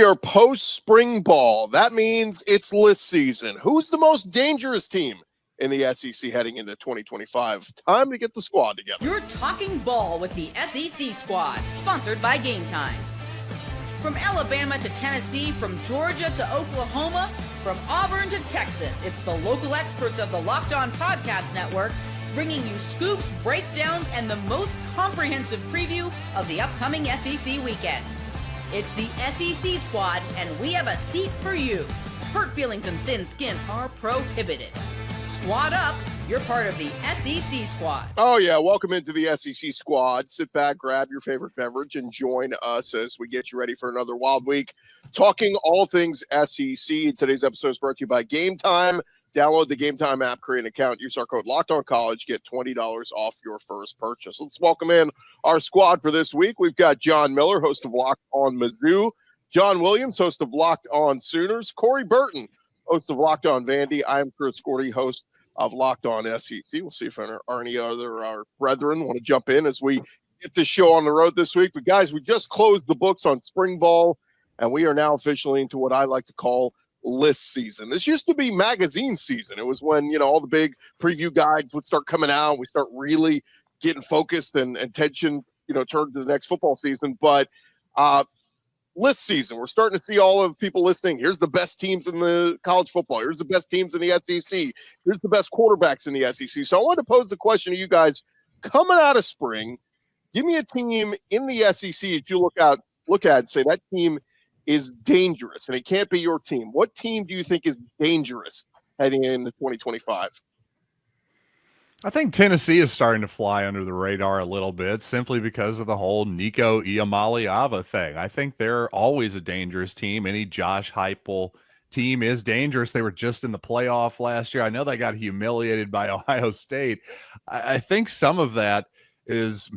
We are post-spring ball. That means it's list season. Who's the most dangerous team in the SEC heading into 2025? Time to get the squad together. You're talking ball with the SEC squad, sponsored by Game Time. From Alabama to Tennessee, from Georgia to Oklahoma, from Auburn to Texas, it's the local experts of the Locked On Podcast Network bringing you scoops, breakdowns, and the most comprehensive preview of the upcoming SEC weekend. It's the SEC squad, and we have a seat for you. Hurt feelings and thin skin are prohibited. Squad up. You're part of the SEC squad. Oh, yeah. Welcome into the SEC squad. Sit back, grab your favorite beverage, and join us as we get you ready for another wild week. Talking all things SEC. Today's episode is brought to you by Game Time. Download the Game Time app, create an account, use our code LOCKEDONCollege, get $20 off your first purchase. Let's welcome in our squad for this week. We've got John Miller, host of Locked On Mizzou, John Williams, host of Locked On Sooners, Corey Burton, host of Locked On Vandy. I'm Chris Gordy, host of Locked On SEC. We'll see if there are any other our brethren want to jump in as we get this show on the road this week. But guys, we just closed the books on spring ball, and we are now officially into what I like to call list season. This used to be magazine season. It was when, all the big preview guides would start coming out. We start really getting focused and attention, turned to the next football season. But list season, we're starting to see all of people listing. Here's the best teams in the college football. Here's the best teams in the SEC. Here's the best quarterbacks in the SEC. So I want to pose the question to you guys coming out of spring. Give me a team in the SEC that you look at and say that team is dangerous, and it can't be your team. What team do you think is dangerous heading into 2025? I think Tennessee is starting to fly under the radar a little bit simply because of the whole Nico Iamaleava thing. I think they're always a dangerous team. Any Josh Heupel team is dangerous. They were just in the playoff last year. I know they got humiliated by Ohio State. I think some of that is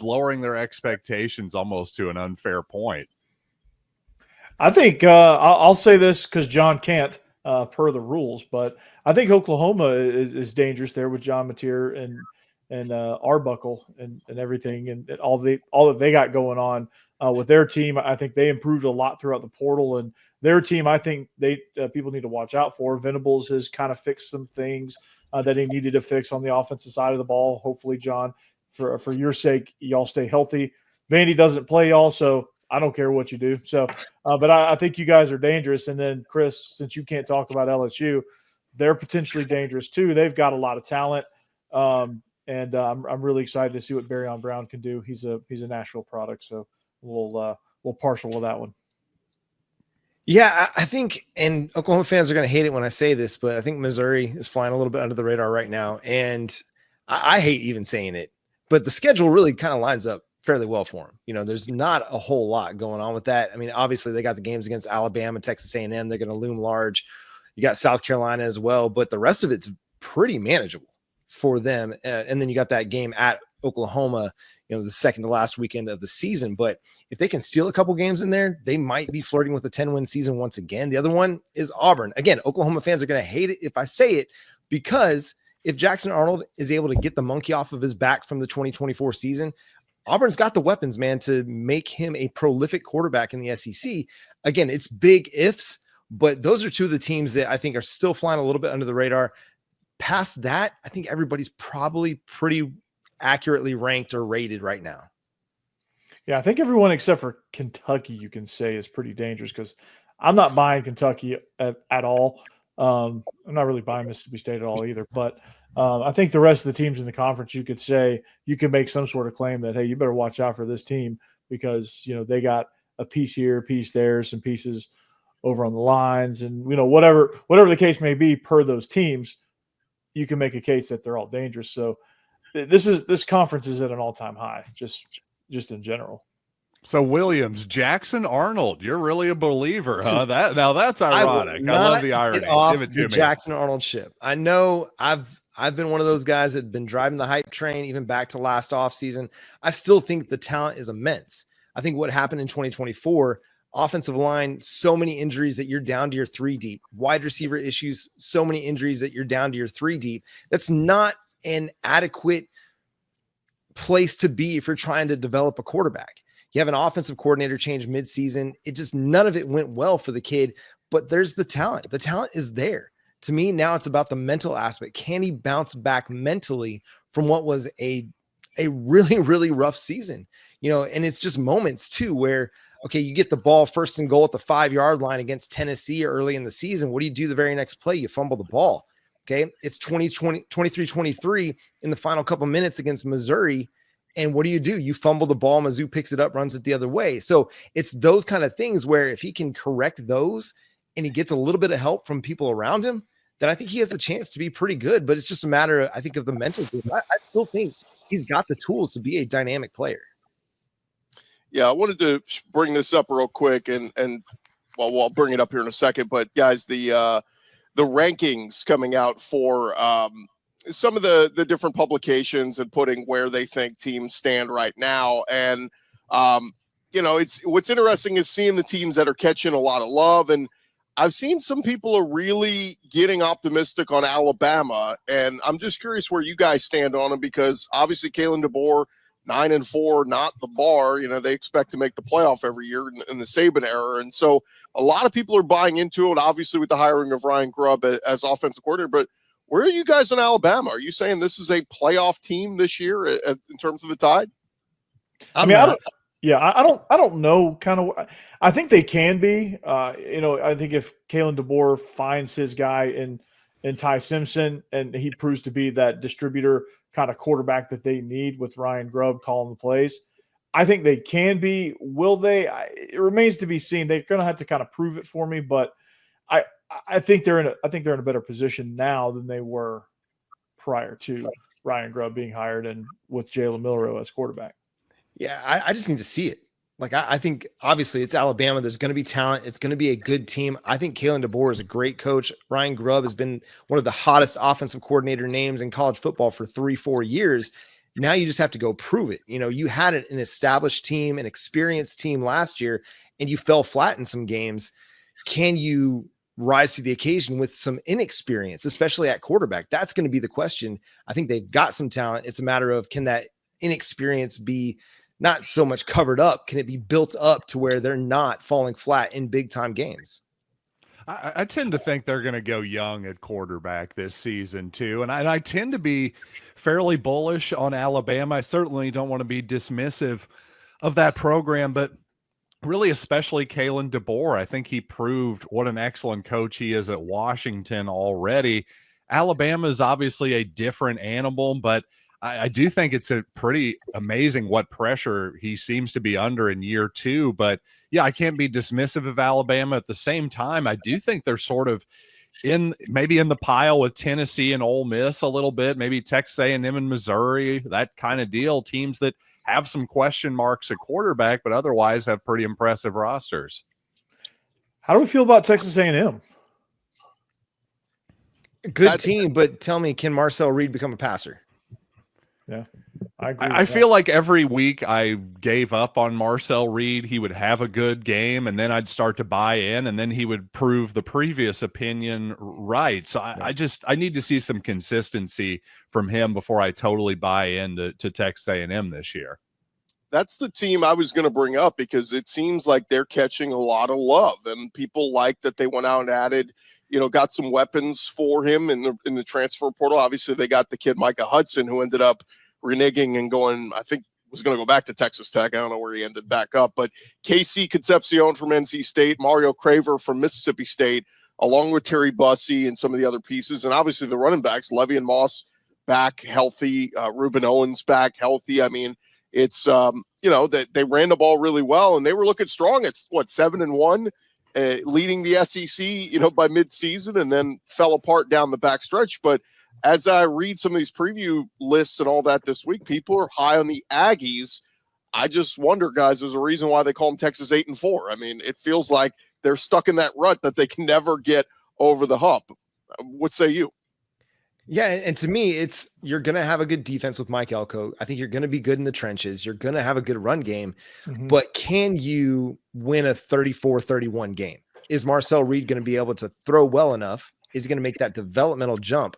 lowering their expectations almost to an unfair point. I think I'll say this because John can't per the rules, but I think Oklahoma is dangerous there with John Mateer and Arbuckle and everything and all that they got going on with their team. I think they improved a lot throughout the portal, and their team I think people need to watch out for. Venables has kind of fixed some things that he needed to fix on the offensive side of the ball. Hopefully, John, for your sake, y'all stay healthy. Vandy doesn't play y'all, so I don't care what you do. So, but I think you guys are dangerous. And then, Chris, since you can't talk about LSU, they're potentially dangerous too. They've got a lot of talent, and I'm really excited to see what Barryon Brown can do. He's a Nashville product, so we'll partial to that one. Yeah, I think, and Oklahoma fans are going to hate it when I say this, but I think Missouri is flying a little bit under the radar right now, and I hate even saying it, but the schedule really kind of lines up fairly well for them. There's not a whole lot going on with that. I mean, obviously they got the games against Alabama, Texas A&M. They're going to loom large. You got South Carolina as well, but the rest of it's pretty manageable for them. And then you got that game at Oklahoma, the second to last weekend of the season. But if they can steal a couple games in there, they might be flirting with a 10-win season once again. The other one is Auburn. Again, Oklahoma fans are going to hate it if I say it, because if Jackson Arnold is able to get the monkey off of his back from the 2024 season, Auburn's got the weapons, man, to make him a prolific quarterback in the SEC. Again, it's big ifs, but those are two of the teams that I think are still flying a little bit under the radar. Past that, I think everybody's probably pretty accurately ranked or rated right now. Yeah, I think everyone except for Kentucky, you can say, is pretty dangerous, because I'm not buying Kentucky at all. I'm not really buying Mississippi State at all either, but I think the rest of the teams in the conference, you could say, you can make some sort of claim that, hey, you better watch out for this team, because, they got a piece here, a piece there, some pieces over on the lines, and, whatever the case may be per those teams, you can make a case that they're all dangerous. So this conference is at an all-time high, just in general. So Williams, Jackson Arnold, you're really a believer, huh? That's ironic. I love the irony. Give it to me. Jackson Arnold ship. I know I've been one of those guys that have been driving the hype train even back to last offseason. I still think the talent is immense. I think what happened in 2024, offensive line, so many injuries that you're down to your 3 deep. Wide receiver issues, so many injuries that you're down to your 3 deep. That's not an adequate place to be if you're trying to develop a quarterback. You have an offensive coordinator change midseason. None of it went well for the kid, but there's the talent. The talent is there. To me, now it's about the mental aspect. Can he bounce back mentally from what was a really, really rough season? And it's just moments too, where, okay, you get the ball first and goal at the 5-yard line against Tennessee early in the season. What do you do the very next play? You fumble the ball. Okay. It's 23-23 in the final couple minutes against Missouri. And what do? You fumble the ball. Mizzou picks it up, runs it the other way. So it's those kind of things where if he can correct those and he gets a little bit of help from people around him, then I think he has the chance to be pretty good. But it's just a matter, I think, of the mental game. I still think he's got the tools to be a dynamic player. Yeah, I wanted to bring this up real quick, and well, I'll bring it up here in a second. But guys, the rankings coming out for some of the different publications and putting where they think teams stand right now, and it's what's interesting is seeing the teams that are catching a lot of love, and I've seen some people are really getting optimistic on Alabama, and I'm just curious where you guys stand on them, because obviously Kalen DeBoer, 9-4, not the bar. They expect to make the playoff every year in the Saban era. And so a lot of people are buying into it, obviously with the hiring of Ryan Grubb as offensive coordinator. But where are you guys on Alabama? Are you saying this is a playoff team this year in terms of the Tide? I don't know. Kind of, I think they can be. I think if Kalen DeBoer finds his guy in Ty Simpson and he proves to be that distributor kind of quarterback that they need with Ryan Grubb calling the plays, I think they can be. Will they? It remains to be seen. They're going to have to kind of prove it for me, but I think they're in a better position now than they were prior to Ryan Grubb being hired and with Jalen Milroe as quarterback. Yeah, I just need to see it. Like, I think obviously it's Alabama. There's going to be talent. It's going to be a good team. I think Kalen DeBoer is a great coach. Ryan Grubb has been one of the hottest offensive coordinator names in college football for 3-4 years. Now you just have to go prove it. You had an established team, an experienced team last year, and you fell flat in some games. Can you rise to the occasion with some inexperience, especially at quarterback? That's going to be the question. I think they've got some talent. It's a matter of, can that inexperience be not so much covered up? Can it be built up to where they're not falling flat in big time games? I tend to think they're going to go young at quarterback this season too. And I tend to be fairly bullish on Alabama. I certainly don't want to be dismissive of that program, but really, especially Kalen DeBoer. I think he proved what an excellent coach he is at Washington already. Alabama is obviously a different animal, but I do think it's a pretty amazing what pressure he seems to be under in year two. But yeah, I can't be dismissive of Alabama. At the same time, I do think they're sort of maybe in the pile with Tennessee and Ole Miss a little bit, maybe Texas A&M and Missouri, that kind of deal. Teams that have some question marks at quarterback, but otherwise have pretty impressive rosters. How do we feel about Texas A&M? Good team, but tell me, can Marcel Reed become a passer? Yeah, I agree. I feel like every week I gave up on Marcel Reed. He would have a good game, and then I'd start to buy in, and then he would prove the previous opinion right. So I need to see some consistency from him before I totally buy into Texas A&M this year. That's the team I was going to bring up, because it seems like they're catching a lot of love, and people like that they went out and added, got some weapons for him in the transfer portal. Obviously, they got the kid Micah Hudson, who ended up reneging and going, I think, was going to go back to Texas Tech. I don't know where he ended back up, but Casey Concepcion from NC State, Mario Craver from Mississippi State, along with Terry Bussey and some of the other pieces. And obviously the running backs, Levy and Moss back healthy, Reuben Owens back healthy. I mean, it's, that they ran the ball really well, and they were looking strong. It's 7-1, leading the SEC, by mid-season, and then fell apart down the back stretch. But as I read some of these preview lists and all that this week, people are high on the Aggies. I just wonder, guys, there's a reason why they call them Texas 8-4. I mean, it feels like they're stuck in that rut that they can never get over the hump. What say you? Yeah, and to me, you're going to have a good defense with Mike Elko. I think you're going to be good in the trenches. You're going to have a good run game. Mm-hmm. But can you win a 34-31 game? Is Marcel Reed going to be able to throw well enough? Is he going to make that developmental jump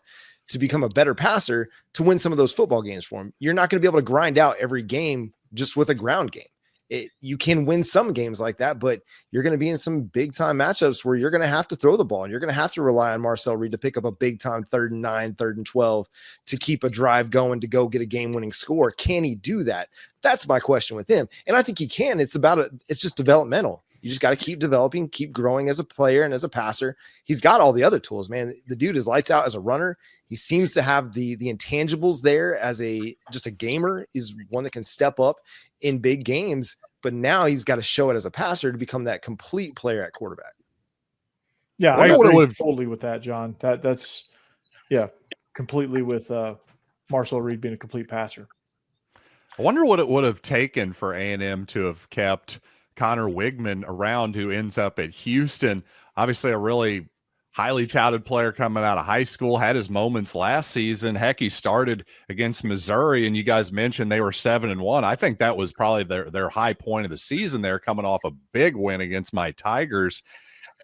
to become a better passer to win some of those football games for him? You're not going to be able to grind out every game just with a ground game. You can win some games like that, but you're going to be in some big time matchups where you're going to have to throw the ball and you're going to have to rely on Marcel Reed to pick up a big time 3rd and 9, 3rd and 12 to keep a drive going to go get a game winning score. Can he do that? That's my question with him. And I think he can. It's just developmental. You just got to keep developing, keep growing as a player and as a passer. He's got all the other tools, man. The dude is lights out as a runner. He seems to have the intangibles there as just a gamer. He's one that can step up in big games, but now he's got to show it as a passer to become that complete player at quarterback. Yeah, I agree totally with that, John. That's completely with Marcel Reed being a complete passer. I wonder what it would have taken for A&M to have kept Connor Wigman around, who ends up at Houston. Obviously a really highly touted player coming out of high school, had his moments last season. Heck, he started against Missouri, and you guys mentioned they were 7-1. I think that was probably their high point of the season there, coming off a big win against my Tigers.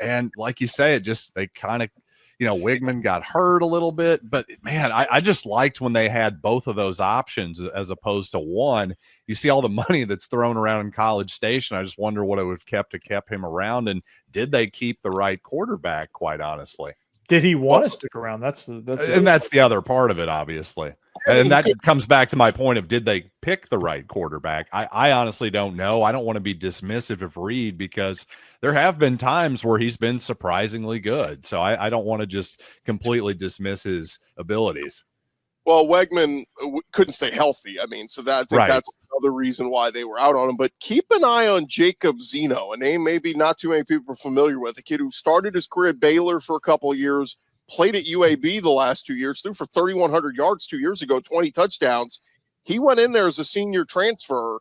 And like you say, they kind of, Wigman got hurt a little bit, but man, I just liked when they had both of those options as opposed to one. You see all the money that's thrown around in College Station. I just wonder what it would have kept him around, and did they keep the right quarterback, quite honestly? Did he want to stick around? That's the other part of it, obviously. And that comes back to my point of, did they pick the right quarterback? I honestly don't know. I don't want to be dismissive of Reed, because there have been times where he's been surprisingly good. So I don't want to just completely dismiss his abilities. Well, Wegman couldn't stay healthy. I mean, so that's another reason why they were out on him. But keep an eye on Jacob Zeno, a name maybe not too many people are familiar with, a kid who started his career at Baylor for a couple of years, played at UAB the last 2 years, threw for 3,100 yards 2 years ago, 20 touchdowns. He went in there as a senior transfer.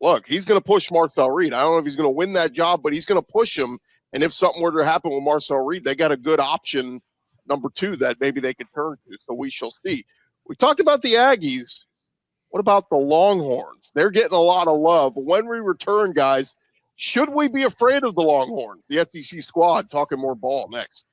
Look, he's going to push Marcel Reed. I don't know if he's going to win that job, but he's going to push him. And if something were to happen with Marcel Reed, they got a good option, number 2, that maybe they could turn to. So we shall see. We talked about the Aggies. What about the Longhorns? They're getting a lot of love. When we return, guys, should we be afraid of the Longhorns? The SEC squad talking more ball next.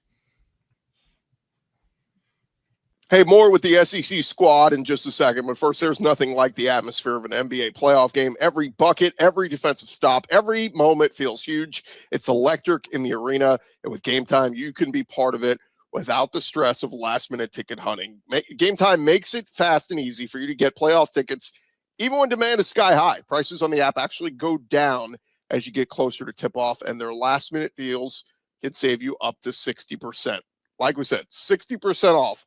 Hey, more with the SEC squad in just a second. But first, there's nothing like the atmosphere of an NBA playoff game. Every bucket, every defensive stop, every moment feels huge. It's electric in the arena. And with Game Time, you can be part of it without the stress of last-minute ticket hunting. Game Time makes it fast and easy for you to get playoff tickets, even when demand is sky high. Prices on the app actually go down as you get closer to tip-off, and their last-minute deals can save you up to 60%. Like we said, 60% off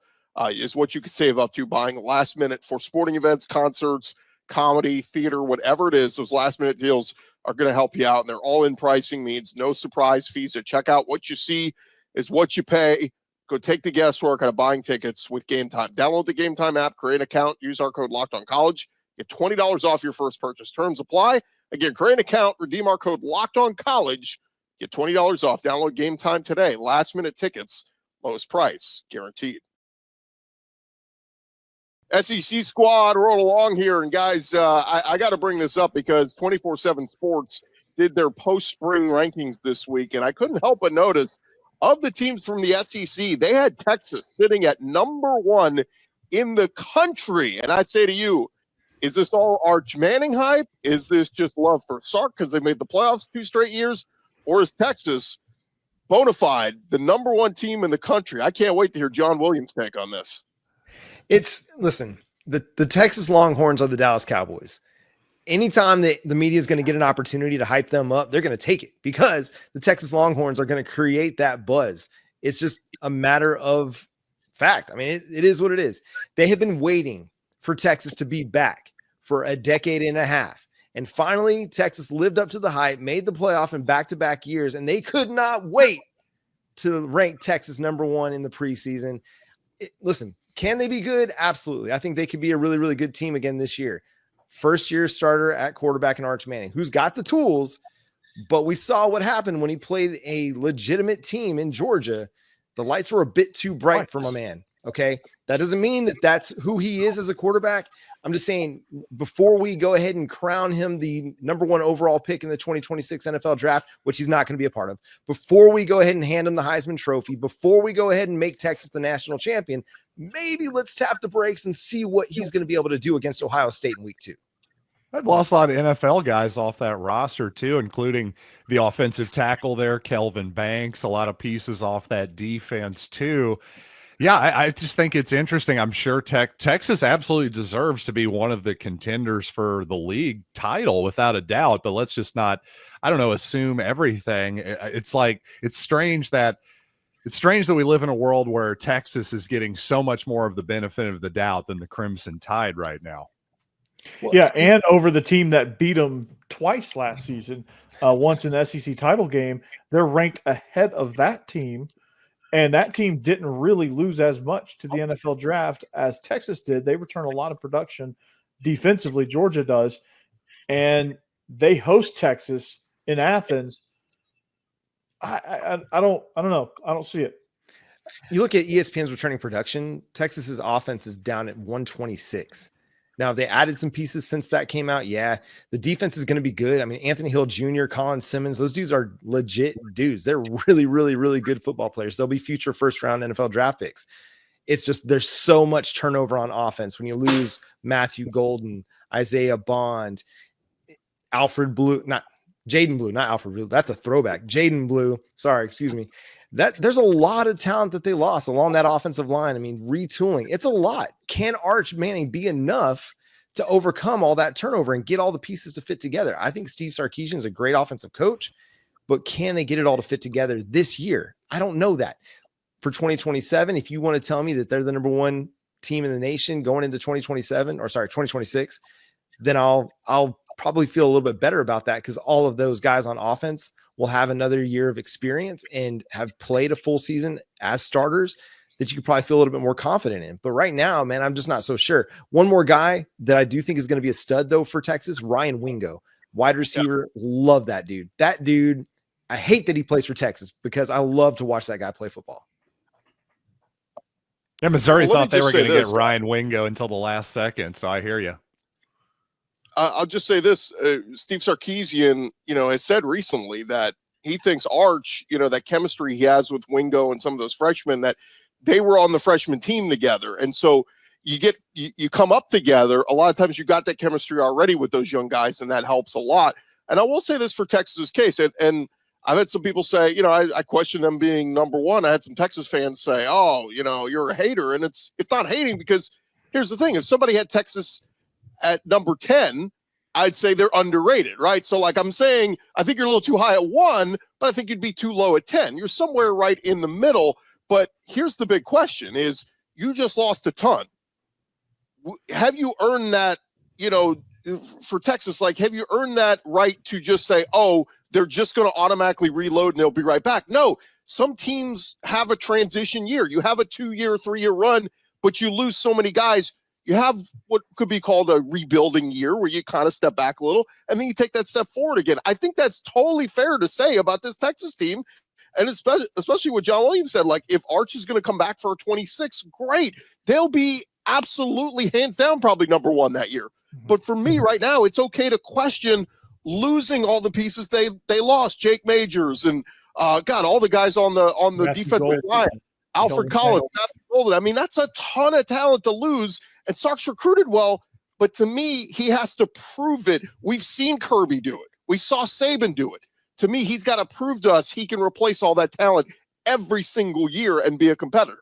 is what you can save up to buying last minute for sporting events, concerts, comedy, theater, whatever it is. Those last-minute deals are going to help you out, and they're all-in pricing, means no surprise fees at checkout. What you see is what you pay. Go take the guesswork out of buying tickets with Game Time. Download the Game Time app, create an account, use our code LOCKEDONCollege. Get $20 off your first purchase. Terms apply. Again, create an account, redeem our code LOCKEDONCollege. Get $20 off. Download Game Time today. Last-minute tickets, lowest price, guaranteed. SEC squad, roll along here. And, guys, I got to bring this up because 24/7 Sports did their post-spring rankings this week, and I couldn't help but notice, of the teams from the SEC, they had Texas sitting at number 1 in the country. And I say to you, is this all Arch Manning hype? Is this just love for Sark because they made the playoffs 2 straight years? Or is Texas bona fide the number 1 team in the country? I can't wait to hear John Williams' take on this. Listen, the Texas Longhorns are the Dallas Cowboys. Anytime that the media is going to get an opportunity to hype them up, they're going to take it, because the Texas Longhorns are going to create that buzz. It's just a matter of fact. I mean, it is what it is. They have been waiting for Texas to be back for a decade and a half. And finally, Texas lived up to the hype, made the playoff in back-to-back years, and they could not wait to rank Texas number 1 in the preseason. Listen, can they be good? Absolutely. I think they could be a really, really good team again this year. First-year starter at quarterback in Arch Manning, who's got the tools, but we saw what happened when he played a legitimate team in Georgia. The lights were a bit too bright for my man, okay? That doesn't mean that that's who he is as a quarterback. I'm just saying, before we go ahead and crown him the number 1 overall pick in the 2026 NFL draft, which he's not going to be a part of, before we go ahead and hand him the Heisman Trophy, before we go ahead and make Texas the national champion, maybe let's tap the brakes and see what he's going to be able to do against Ohio State in week 2. I've lost a lot of NFL guys off that roster too, including the offensive tackle there, Kelvin Banks, a lot of pieces off that defense too. Yeah, I just think it's interesting. I'm sure Texas absolutely deserves to be one of the contenders for the league title without a doubt, but let's just not, I don't know, assume everything. It's strange that we live in a world where Texas is getting so much more of the benefit of the doubt than the Crimson Tide right now. Yeah, and over the team that beat them twice last season, once in the SEC title game, they're ranked ahead of that team. And that team didn't really lose as much to the NFL draft as Texas did. They return a lot of production defensively. Georgia does. And they host Texas in Athens. I don't know. I don't see it. You look at ESPN's returning production, Texas's offense is down at 126. Now, they added some pieces since that came out. Yeah, the defense is going to be good. I mean, Anthony Hill Jr., Colin Simmons, those dudes are legit dudes. They're really, really, really good football players. They'll be future first-round NFL draft picks. It's just there's so much turnover on offense when you lose Matthew Golden, Isaiah Bond, Jaden Blue, not Alfred Blue. That's a throwback. Jaden Blue. Sorry, excuse me. There's a lot of talent that they lost along that offensive line. I mean, retooling, it's a lot. Can Arch Manning be enough to overcome all that turnover and get all the pieces to fit together? I think Steve Sarkisian is a great offensive coach, but can they get it all to fit together this year? I don't know that. For 2027, if you want to tell me that they're the number one team in the nation going into 2026, then I'll probably feel a little bit better about that, because all of those guys on offense will have another year of experience and have played a full season as starters that you could probably feel a little bit more confident in. But right now, man, I'm just not so sure. One more guy that I do think is going to be a stud, though, for Texas, Ryan Wingo, wide receiver. Yeah. Love that dude. That dude, I hate that he plays for Texas because I love to watch that guy play football. Yeah, Missouri thought they were going to get Ryan Wingo until the last second, so I hear you. I'll just say this. Steve Sarkisian, has said recently that he thinks Arch, that chemistry he has with Wingo and some of those freshmen, that they were on the freshman team together. And so you come up together. A lot of times you got that chemistry already with those young guys, and that helps a lot. And I will say this for Texas's case, and I've had some people say, I question them being number one. I had some Texas fans say, oh, you're a hater. And it's not hating, because here's the thing. If somebody had Texas at number 10, I'd say they're underrated, right? So like I'm saying, I think you're a little too high at 1, but I think you'd be too low at 10. You're somewhere right in the middle. But here's the big question is, you just lost a ton. Have you earned that, for Texas, like, have you earned that right to just say, oh, they're just going to automatically reload and they'll be right back? No, some teams have a transition year. You have a 2-year, 3-year run, but you lose so many guys. You have what could be called a rebuilding year, where you kind of step back a little and then you take that step forward again. I think that's totally fair to say about this Texas team. And especially what John Williams said, like, if Arch is going to come back for a 26, great. They'll be absolutely hands down probably number one that year. But for me right now, it's okay to question losing all the pieces they lost. Jake Majors and all the guys on the defensive line. Alfred Collins, Matthew Golden. I mean, that's a ton of talent to lose. And Sark's recruited well, but to me, he has to prove it. We've seen Kirby do it. We saw Saban do it. To me, he's got to prove to us he can replace all that talent every single year and be a competitor.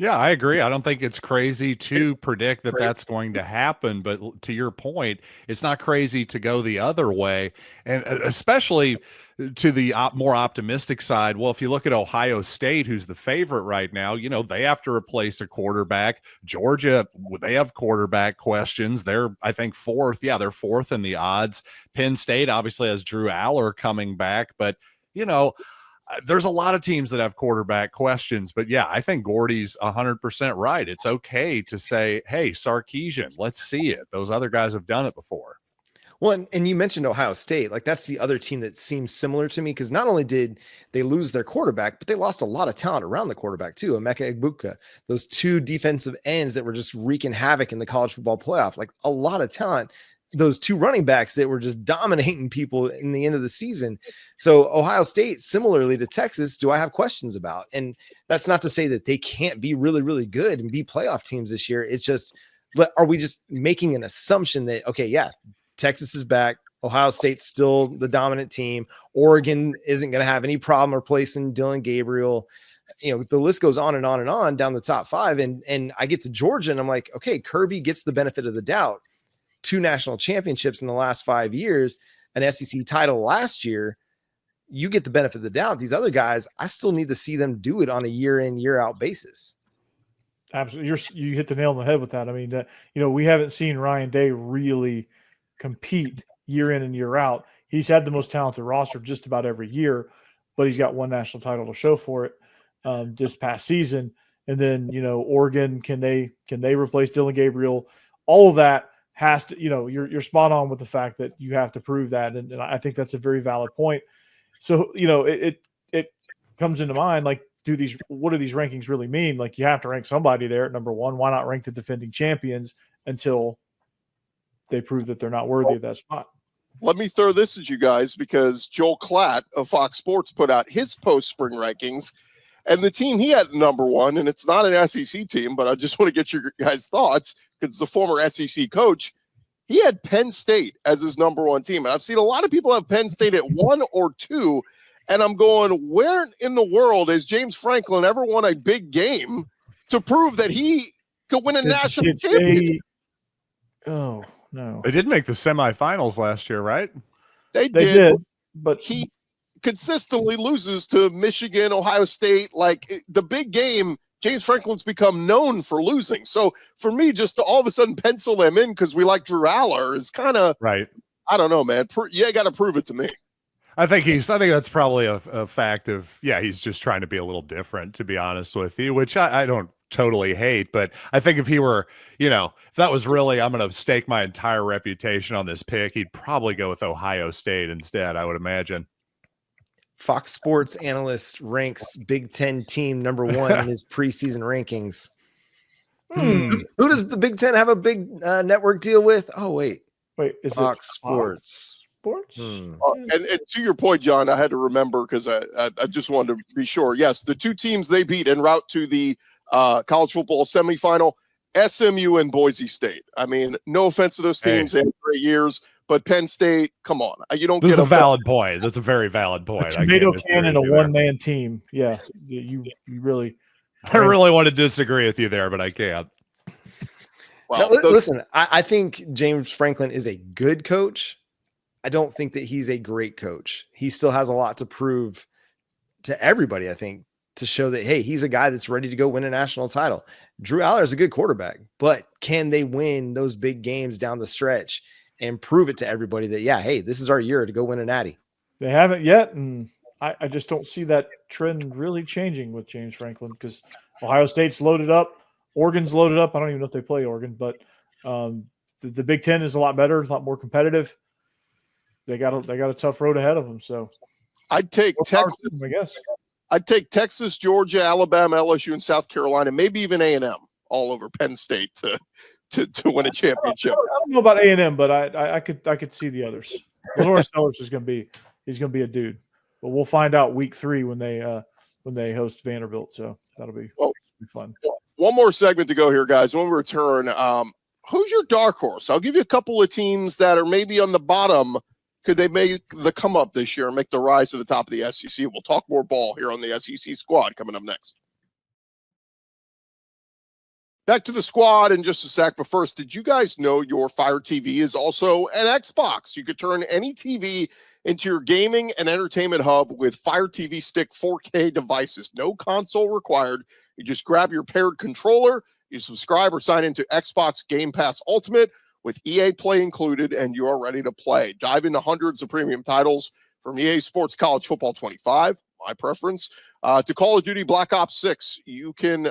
Yeah, I agree. I don't think it's crazy to predict that that's going to happen. But to your point, it's not crazy to go the other way. And especially to the more optimistic side. Well, if you look at Ohio State, who's the favorite right now, they have to replace a quarterback. Georgia, they have quarterback questions. They're, I think, fourth. Yeah, they're fourth in the odds. Penn State obviously has Drew Aller coming back. But, there's a lot of teams that have quarterback questions, but yeah, I think Gordy's 100% right. It's okay to say, hey, Sarkisian, let's see it. Those other guys have done it before. Well, and you mentioned Ohio State. Like, that's the other team that seems similar to me, because not only did they lose their quarterback, but they lost a lot of talent around the quarterback too. Emeka Egbuka, those two defensive ends that were just wreaking havoc in the college football playoff, like a lot of talent. Those two running backs that were just dominating people in the end of the season. So Ohio State, similarly to Texas, do I have questions about? And that's not to say that they can't be really, really good and be playoff teams this year. It's just, but are we just making an assumption that, okay, yeah, Texas is back. Ohio State's still the dominant team. Oregon isn't going to have any problem replacing Dylan Gabriel. The list goes on and on and on down the top 5. And I get to Georgia and I'm like, okay, Kirby gets the benefit of the doubt. 2 national championships in the last 5 years, an SEC title last year. You get the benefit of the doubt. These other guys, I still need to see them do it on a year in, year out basis. Absolutely. You hit the nail on the head with that. I mean, we haven't seen Ryan Day really compete year in and year out. He's had the most talented roster just about every year, but he's got 1 national title to show for it this past season. And then, Oregon, can they replace Dylan Gabriel? All of that has to, you're spot on with the fact that you have to prove that. And I think that's a very valid point. So, it comes into mind, like, what do these rankings really mean? Like, you have to rank somebody there at number 1. Why not rank the defending champions until they prove that they're not worthy of that spot? Let me throw this at you guys, because Joel Klatt of Fox Sports put out his post-spring rankings, and the team he had number 1, and it's not an SEC team, but I just want to get your guys' thoughts, because it's a former SEC coach. He had Penn State as his number 1 team. And I've seen a lot of people have Penn State at 1 or 2. And I'm going, where in the world has James Franklin ever won a big game to prove that he could win a national championship? Oh, no. They did make the semifinals last year, right? They did, but he consistently loses to Michigan, Ohio State. Like, the big game, James Franklin's become known for losing. So for me, just to all of a sudden pencil them in because we like Drew Aller is kind of right. I don't know, man. You got to prove it to me. I think that's probably a fact of, he's just trying to be a little different, to be honest with you, which I don't totally hate. But I think if he were, if that was really, I'm going to stake my entire reputation on this pick, he'd probably go with Ohio State instead, I would imagine. Fox Sports analyst ranks Big Ten team number 1 in his preseason rankings. Who does the Big Ten have a big network deal with? Oh, wait, is Fox Sports? And to your point, John, I had to remember because I just wanted to be sure. Yes, the 2 teams they beat en route to the college football semifinal, SMU and Boise State. I mean, no offense to those teams in 3 years, but Penn State, come on. You don't This get is a valid point. That's a very valid point. A tomato can and a one-man team. Yeah, you really. I really want to disagree with you there, but I can't. Well, listen, I think James Franklin is a good coach. I don't think that he's a great coach. He still has a lot to prove to everybody, I think, to show that, hey, he's a guy that's ready to go win a national title. Drew Aller is a good quarterback, but can they win those big games down the stretch and prove it to everybody that, hey, this is our year to go win a natty? They haven't yet, and I just don't see that trend really changing with James Franklin, because Ohio State's loaded up. Oregon's loaded up. I don't even know if they play Oregon, but the Big Ten is a lot better, a lot more competitive. They got a tough road ahead of them. So I'd take Texas. I guess I'd take Texas, Georgia, Alabama, LSU, and South Carolina, maybe even A&M all over Penn State to win a championship. I don't know about A&M, but I could see the others. Lawrence Sellers is going to be a dude, but we'll find out week 3 when they host Vanderbilt. So that'll be fun. One more segment to go here, guys. When we return, who's your dark horse? I'll give you a couple of teams that are maybe on the bottom. Could they make the come up this year and make the rise to the top of the SEC? We'll talk more ball here on the SEC Squad coming up next. Back to the squad in just a sec, but first, did you guys know your Fire TV is also an Xbox? You could turn any TV into your gaming and entertainment hub with Fire TV Stick 4K devices. No console required. You just grab your paired controller, you subscribe or sign into Xbox Game Pass Ultimate with EA Play included, and you are ready to play. Dive into hundreds of premium titles from EA Sports College Football 25, my preference, to Call of Duty Black Ops 6. You can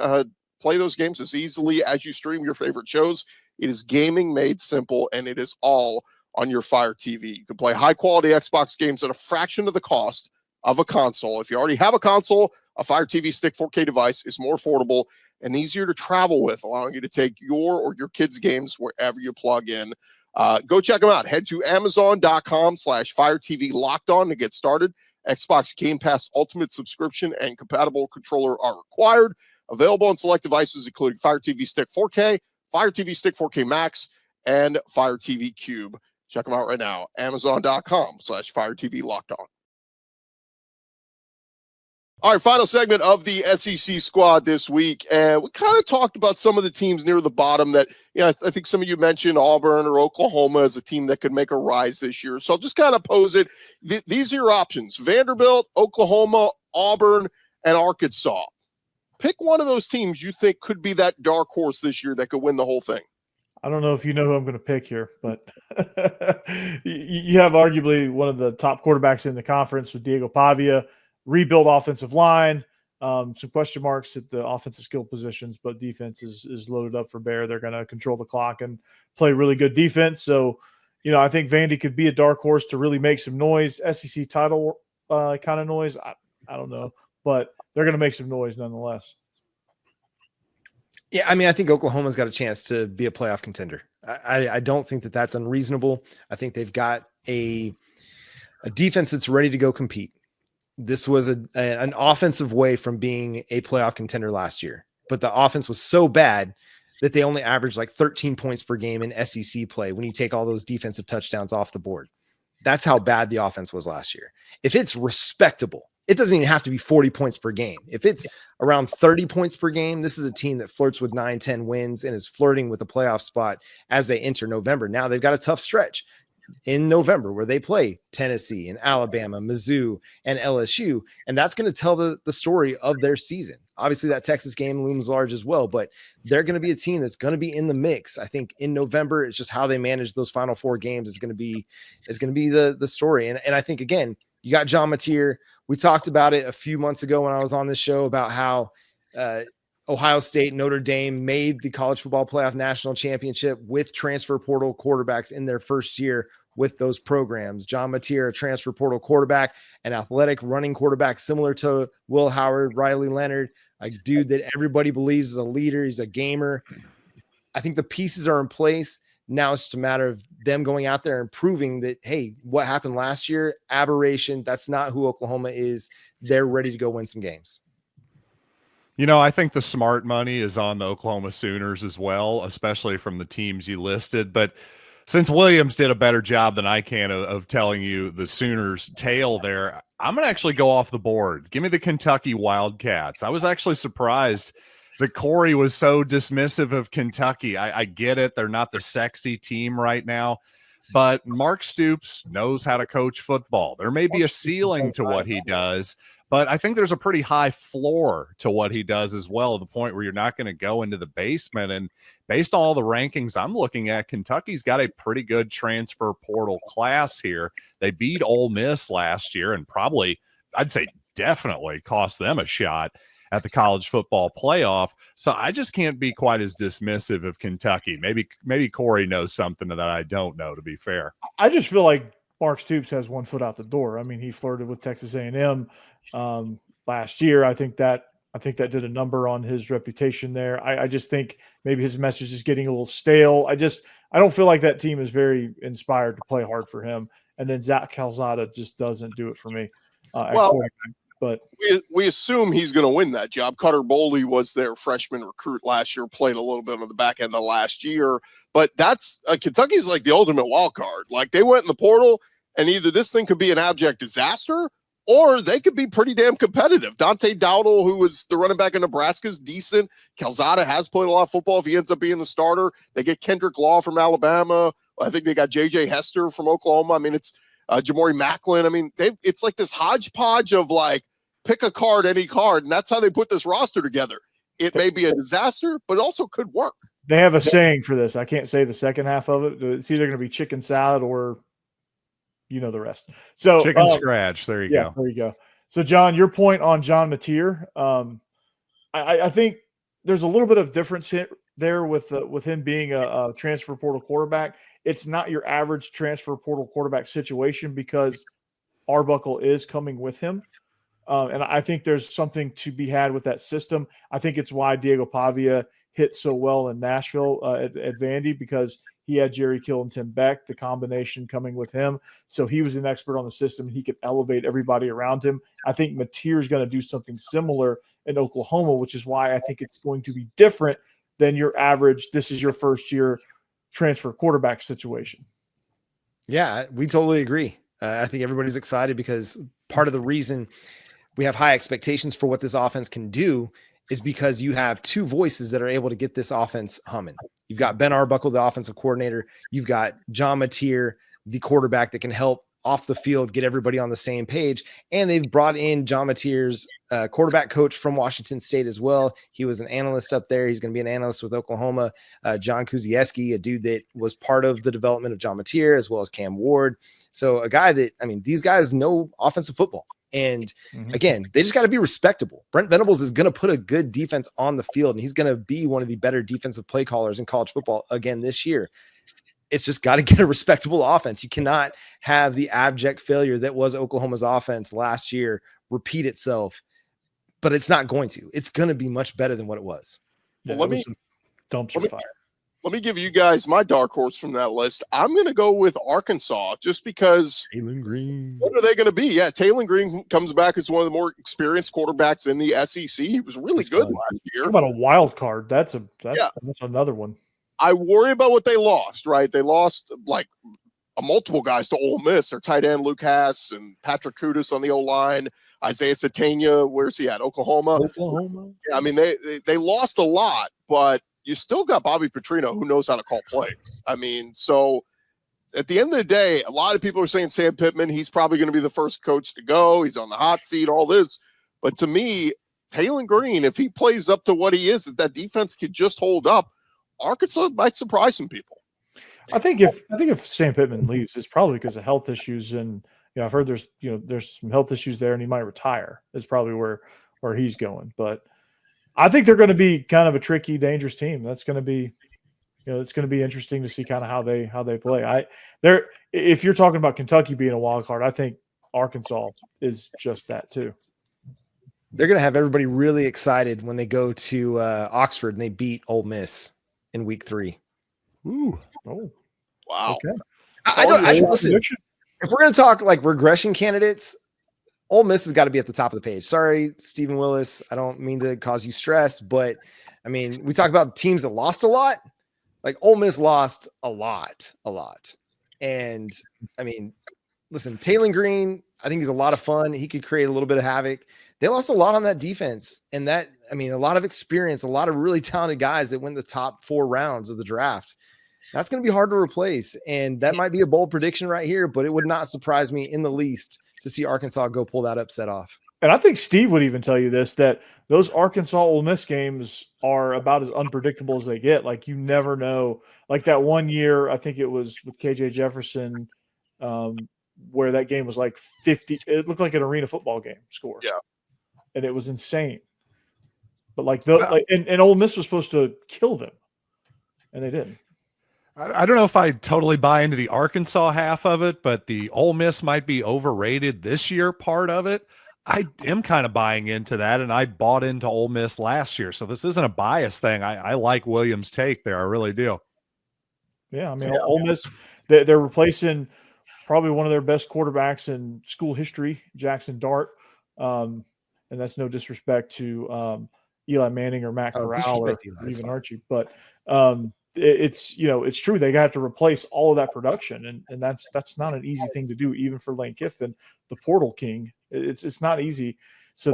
play those games as easily as you stream your favorite shows. It is gaming made simple, and it is all on your Fire TV. You can play high-quality Xbox games at a fraction of the cost of a console. If you already have a console, a Fire TV Stick 4K device is more affordable and easier to travel with, allowing you to take your or your kids' games wherever you plug in. Go check them out. Head to Amazon.com/Fire TV Locked On to get started. Xbox Game Pass Ultimate subscription and compatible controller are required. Available on select devices, including Fire TV Stick 4K, Fire TV Stick 4K Max, and Fire TV Cube. Check them out right now. Amazon.com/Fire TV Locked On. All right, final segment of the SEC squad this week. And we kind of talked about some of the teams near the bottom that, I think some of you mentioned Auburn or Oklahoma as a team that could make a rise this year. So I'll just kind of pose it. These are your options: Vanderbilt, Oklahoma, Auburn, and Arkansas. Pick one of those teams you think could be that dark horse this year that could win the whole thing. I don't know if you know who I'm going to pick here, but you have arguably one of the top quarterbacks in the conference with Diego Pavia. Rebuild offensive line, some question marks at the offensive skill positions, but defense is loaded up for bear. They're going to control the clock and play really good defense. So, I think Vandy could be a dark horse to really make some noise, SEC title kind of noise. I don't know, but they're going to make some noise nonetheless. Yeah, I think Oklahoma's got a chance to be a playoff contender. I don't think that that's unreasonable. I think they've got a defense that's ready to go compete. This was an offensive way from being a playoff contender last year, but the offense was so bad that they only averaged like 13 points per game in SEC play when you take all those defensive touchdowns off the board. That's how bad the offense was last year. If it's respectable, it doesn't even have to be 40 points per game. If it's around 30 points per game, this is a team that flirts with 9-10 wins and is flirting with a playoff spot as they enter November. Now they've got a tough stretch in November where they play Tennessee and Alabama, Mizzou, and LSU. And that's going to tell the story of their season. Obviously that Texas game looms large as well, but they're going to be a team that's going to be in the mix. I think in November, it's just how they manage those final four games is going to be the story. And I think, again, you got John Mateer. We talked about it a few months ago when I was on this show about how Ohio State, Notre Dame made the college football playoff national championship with transfer portal quarterbacks in their first year with those programs. John Mateer, a transfer portal quarterback, an athletic running quarterback, similar to Will Howard, Riley Leonard, a dude that everybody believes is a leader. He's a gamer. I think the pieces are in place. Now it's just a matter of them going out there and proving that, hey, what happened last year, aberration. That's not who Oklahoma is. They're ready to go win some games. I think the smart money is on the Oklahoma Sooners as well, especially from the teams you listed. But since Williams did a better job than I can of telling you the Sooners' tale there, I'm going to actually go off the board. Give me the Kentucky Wildcats. I was actually surprised that Corey was so dismissive of Kentucky. I get it. They're not the sexy team right now, but Mark Stoops knows how to coach football. There may be a ceiling to what he does, but I think there's a pretty high floor to what he does as well, to the point where you're not going to go into the basement. And based on all the rankings I'm looking at, Kentucky's got a pretty good transfer portal class here. They beat Ole Miss last year and probably, I'd say definitely cost them a shot at the college football playoff. So I just can't be quite as dismissive of Kentucky. Maybe Corey knows something that I don't know, to be fair. I just feel like Mark Stoops has one foot out the door. I mean, he flirted with Texas A&M last year. I think that did a number on his reputation there. I just think maybe his message is getting a little stale. I don't feel like that team is very inspired to play hard for him. And then Zach Calzada just doesn't do it for me. But we assume he's going to win that job. Cutter Boley was their freshman recruit last year, played a little bit on the back end of last year. But that's Kentucky's like the ultimate wild card. Like they went in the portal, and either this thing could be an abject disaster, or they could be pretty damn competitive. Dante Dowdle, who was the running back in Nebraska, is decent. Calzada has played a lot of football if he ends up being the starter. They get Kendrick Law from Alabama. I think they got J.J. Hester from Oklahoma. I mean, it's Jamori Macklin. I mean, it's like this hodgepodge of like, pick a card, any card, and that's how they put this roster together. It may be a disaster, but it also could work. They have a saying for this. I can't say the second half of it. It's either going to be chicken salad or the rest. So chicken scratch. There you go. There you go. So John, your point on John Mateer, I think there's a little bit of difference there with him being a transfer portal quarterback. It's not your average transfer portal quarterback situation because Arbuckle is coming with him. And I think there's something to be had with that system. I think it's why Diego Pavia hit so well in Nashville at Vandy, because he had Jerry Kill and Tim Beck, the combination coming with him. So he was an expert on the system. He could elevate everybody around him. I think Mateer is going to do something similar in Oklahoma, which is why I think it's going to be different than your average, this is your first year transfer quarterback situation. Yeah, we totally agree. I think everybody's excited because part of the reason we have high expectations for what this offense can do is because you have two voices that are able to get this offense humming. You've got Ben Arbuckle, the offensive coordinator. You've got John Mateer, the quarterback that can help off the field, get everybody on the same page. And they've brought in John Mateer's quarterback coach from Washington State as well. He was an analyst up there. He's going to be an analyst with Oklahoma. John Kuzieski, a dude that was part of the development of John Mateer, as well as Cam Ward. So a guy that, I mean, these guys know offensive football. And again, they just got to be respectable. Brent Venables is going to put a good defense on the field, and he's going to be one of the better defensive play callers in college football again this year. It's just got to get a respectable offense. You cannot have the abject failure that was Oklahoma's offense last year repeat itself, but it's not going to. It's going to be much better than what it was. Yeah, Well, dumpster fire. Let me give you guys my dark horse from that list. I'm going to go with Arkansas just because. Taylor Green. What are they going to be? Yeah, Taylor Green comes back as one of the more experienced quarterbacks in the SEC. He was really good last year. How about a wild card? That's another one. I worry about what they lost, right? They lost like multiple guys to Ole Miss. Their tight end, Luke Hass, and Patrick Kudus on the O-line. Isaiah Satania, where's he at? Oklahoma. Yeah, I mean, they lost a lot, but you still got Bobby Petrino, who knows how to call plays. I mean, so at the end of the day, a lot of people are saying Sam Pittman, he's probably going to be the first coach to go. He's on the hot seat, all this. But to me, Taylor Green, if he plays up to what he is, that defense could just hold up, Arkansas might surprise some people. I think if Sam Pittman leaves, it's probably because of health issues, and I've heard there's some health issues there, and he might retire. Is probably where he's going. But I think they're going to be kind of a tricky, dangerous team. That's going to be, it's going to be interesting to see kind of how they play. If you're talking about Kentucky being a wild card, I think Arkansas is just that too. They're going to have everybody really excited when they go to Oxford and they beat Ole Miss in week 3. Ooh. Oh. Wow. Okay. Listen, if we're going to talk like regression candidates, Ole Miss has got to be at the top of the page. Sorry, Stephen Willis. I don't mean to cause you stress, but I mean, we talk about teams that lost a lot. Like Ole Miss lost a lot. And I mean, listen, Taylor Green, I think he's a lot of fun. He could create a little bit of havoc. They lost a lot on that defense, and a lot of experience, a lot of really talented guys that went the top 4 rounds of the draft. That's going to be hard to replace, and that might be a bold prediction right here, but it would not surprise me in the least to see Arkansas go pull that upset off. And I think Steve would even tell you this, that those Arkansas Ole Miss games are about as unpredictable as they get. Like, you never know. Like that one year, I think it was with KJ Jefferson, where that game was like 50. It looked like an arena football game score. Yeah. And it was insane. But and Ole Miss was supposed to kill them, and they didn't. I don't know if I totally buy into the Arkansas half of it, but the Ole Miss might be overrated this year part of it. I am kind of buying into that, and I bought into Ole Miss last year. So this isn't a bias thing. I like Williams' take there. I really do. Yeah, I mean, Ole Miss, they're replacing probably one of their best quarterbacks in school history, Jackson Dart. And that's no disrespect to Eli Manning or Matt Corral or even Archie. But it's true. They got to replace all of that production, and that's not an easy thing to do, even for Lane Kiffin, the portal king. It's not easy. So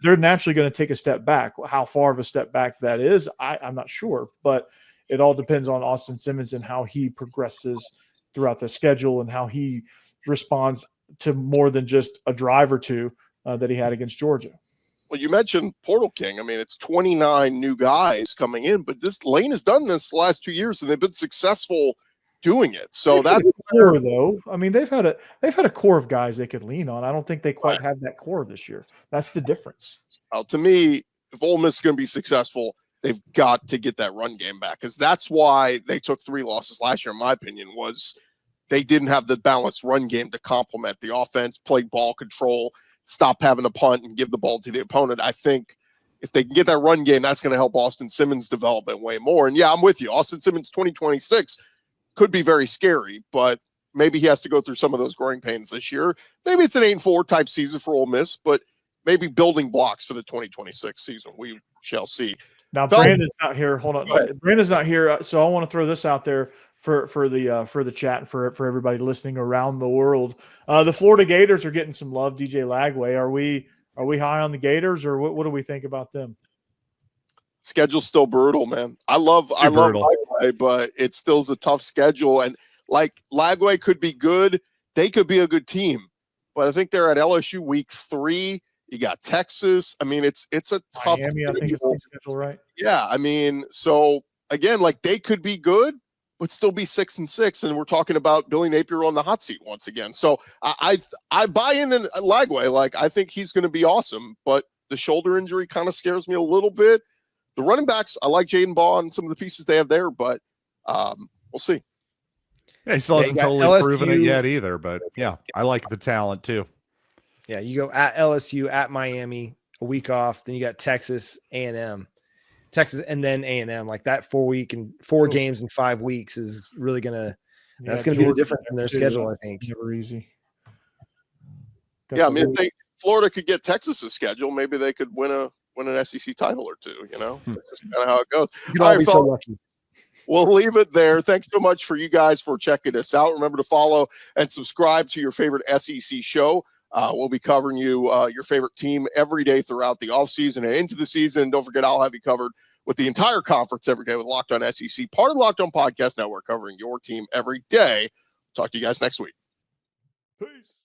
they're naturally going to take a step back. How far of a step back that is, I'm not sure, but it all depends on Austin Simmons and how he progresses throughout the schedule and how he responds to more than just a drive or two that he had against Georgia. Well, you mentioned Portal King. I mean, it's 29 new guys coming in, but this Lane has done this the last 2 years, and they've been successful doing it. So that's core, though. I mean, they've had a core of guys they could lean on. I don't think they quite have that core this year. That's the difference. To me, if Ole Miss is going to be successful, they've got to get that run game back, because that's why they took 3 losses last year, in my opinion, was they didn't have the balanced run game to complement the offense, play ball control, stop having to punt and give the ball to the opponent. I think if they can get that run game, that's going to help Austin Simmons development way more. And yeah, I'm with you. Austin Simmons 2026 could be very scary, but maybe he has to go through some of those growing pains this year. Maybe it's an 8-4 type season for Ole Miss, but maybe building blocks for the 2026 season. We shall see. Now, Brandon's not here. Hold on. Brandon's not here. So I want to throw this out there for the chat and for everybody listening around the world. The Florida Gators are getting some love. DJ Lagway, are we high on the Gators, or what do we think about them? Schedule's still brutal, man. I love Lagway, but it still is a tough schedule. And like Lagway could be good, they could be a good team, but I think they're at LSU week 3. You got Texas. I mean, it's a tough Miami, I think it's the schedule, right? Yeah, I mean, so again, like they could be good, but still be 6-6, and we're talking about Billy Napier on the hot seat once again. So I buy in Lagway. Like I think he's going to be awesome, but the shoulder injury kind of scares me a little bit. The running backs, I like Jaden Baugh and some of the pieces they have there, but we'll see. Yeah, he still hasn't totally LSU, proven it yet either, but yeah, I like the talent too. Yeah, you go at LSU, at Miami, a week off. Then you got Texas A&M. Texas and then A&M. Like that 4 games in 5 weeks is really that's gonna be the difference in their schedule, I think. Never easy. Yeah, I mean, if Florida could get Texas's schedule, maybe they could win an SEC title or two. You know, that's just kind of how it goes. You'd all be so lucky. We'll leave it there. Thanks so much for you guys for checking us out. Remember to follow and subscribe to your favorite SEC show. We'll be covering your favorite team every day throughout the offseason and into the season. Don't forget, I'll have you covered with the entire conference every day with Locked On SEC, part of the Locked On Podcast Network, covering your team every day. Talk to you guys next week. Peace.